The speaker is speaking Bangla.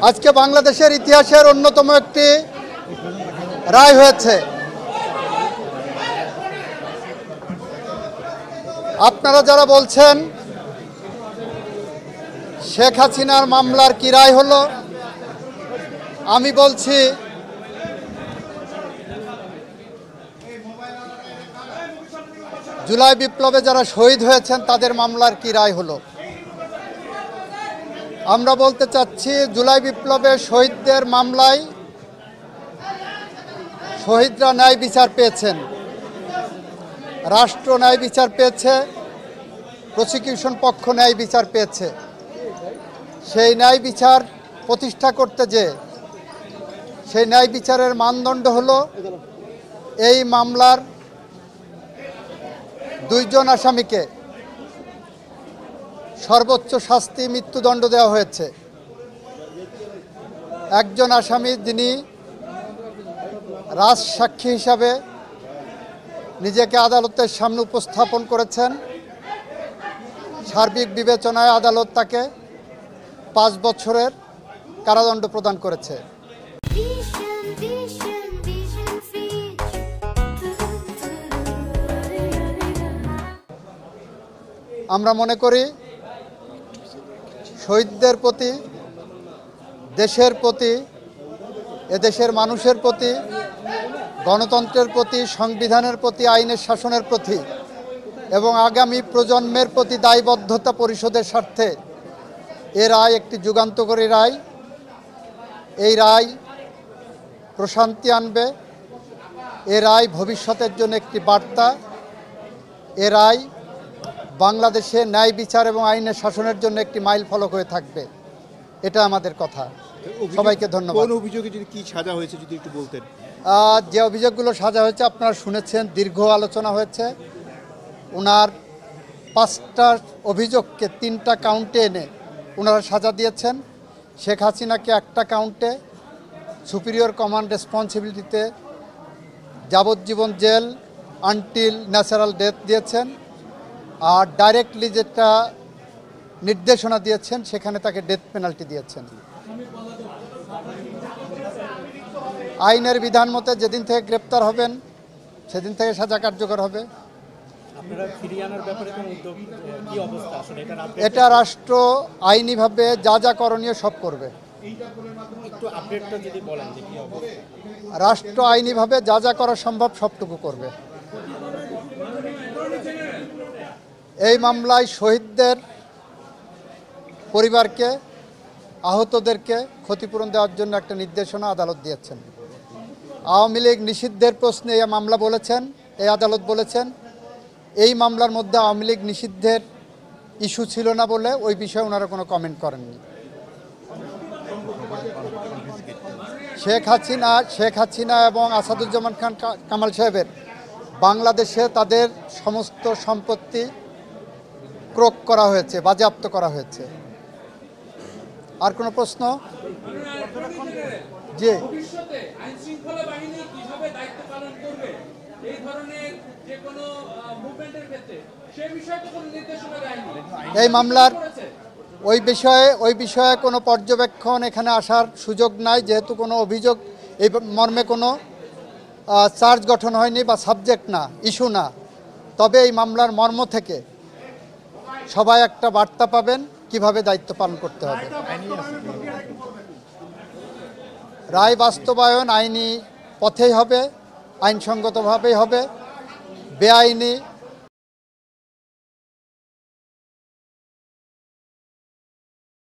আজকে বাংলাদেশের ইতিহাসের অন্যতম একটি রায় হয়েছে। আপনারা যারা বলছেন শেখ হাসিনার মামলার কি রায় হলো, আমি বলছি জুলাই বিপ্লবে যারা শহীদ হয়েছেন তাদের মামলার কি রায় হলো। আমরা বলতে চাচ্ছি জুলাই বিপ্লবে শহীদদের মামলায় শহীদরা ন্যায় বিচার পেয়েছেন, রাষ্ট্র ন্যায় বিচার পেয়েছে, প্রসিকিউশন পক্ষ ন্যায় বিচার পেয়েছে। সেই ন্যায় বিচার প্রতিষ্ঠা করতে যে সেই ন্যায় বিচারের মানদণ্ড হলো এই মামলার দুইজন আসামিকে সর্বোচ্চ শাস্তি মৃত্যুদণ্ড দেওয়া হয়েছে। একজন আসামি যিনি রাজসাক্ষী হিসাবে নিজেকে আদালতের সামনে উপস্থাপন করেছেন, সার্বিক বিবেচনায় আদালত তাকে 5 বছরের কারাদণ্ড প্রদান করেছে। আমরা মনে করি শহীদদের প্রতি, দেশের প্রতি, এদেশের মানুষের প্রতি, গণতন্ত্রের প্রতি, সংবিধানের প্রতি, আইনের শাসনের প্রতি এবং আগামী প্রজন্মের প্রতি দায়বদ্ধতা পরিশোধের স্বার্থে এ রায় একটি যুগান্তকারী রায়। এই রায় প্রশান্তি আনবে, এ রায় ভবিষ্যতের জন্য একটি বার্তা, এ রায় বাংলাদেশে ন্যায় বিচার এবং আইনের শাসনের জন্য একটি মাইল ফলক হয়ে থাকবে। এটা আমাদের কথা। সবাইকে ধন্যবাদ। কোন অভিযোগে যদি কি সাজা হয়েছে যদি একটু বলতেন। যে অভিযোগগুলো সাজা হয়েছে আপনারা শুনেছেন, দীর্ঘ আলোচনা হয়েছে। ওনার 5টা অভিযোগকে 3টা কাউন্টে এনে ওনারা সাজা দিয়েছেন। শেখ হাসিনাকে একটা কাউন্টে সুপিরিয়র কমান্ড রেসপন্সিবিলিটিতে যাবজ্জীবন জেল আনটিল ন্যাচারাল ডেথ দিয়েছেন, আর ডাইরেক্টলি যেটা নির্দেশনা দিয়েছেন সেখানে তাকে ডেথ পেনাল্টি দিয়েছেন। আইনের বিধান মতে যেদিন থেকে গ্রেপ্তার হবেন সেদিন থেকে সাজা কার্যকর হবে। এটা রাষ্ট্র আইনিভাবে যা যা করণীয় সব করবে। রাষ্ট্র আইনিভাবে যা যা করা সম্ভব সবটুকু করবে। এই মামলায় শহীদদের পরিবারকে, আহতদেরকে ক্ষতিপূরণ দেওয়ার জন্য একটা নির্দেশনা আদালত দিয়েছেন। আওয়ামী লীগ নিষিদ্ধের প্রশ্নে এই মামলা বলেছেন, এই আদালত বলেছেন এই মামলার মধ্যে আওয়ামী লীগ নিষিদ্ধের ইস্যু ছিল না বলে ওই বিষয়ে ওনারা কোনো কমেন্ট করেননি। শেখ হাসিনা এবং আসাদুজ্জামান খান কামাল সাহেবের বাংলাদেশে তাদের সমস্ত সম্পত্তি ক্রোক করা হয়েছে, বাজেয়াপ্ত করা হয়েছে। আর কোনো প্রশ্ন? জি, এই মামলার ওই বিষয়ে কোনো পর্যবেক্ষণ এখানে আসার সুযোগ নাই, যেহেতু কোনো অভিযোগ এই মর্মে কোনো চার্জ গঠন হয়নি বা সাবজেক্ট না, ইস্যু না। তবে এই মামলার মর্ম থেকে সবাই একটা বার্তা পাবেন কিভাবে দায়িত্ব পালন করতে হবে। রায় বাস্তবায়ন আইনি পথেই হবে, আইনসঙ্গতভাবেই হবে। বেআইনি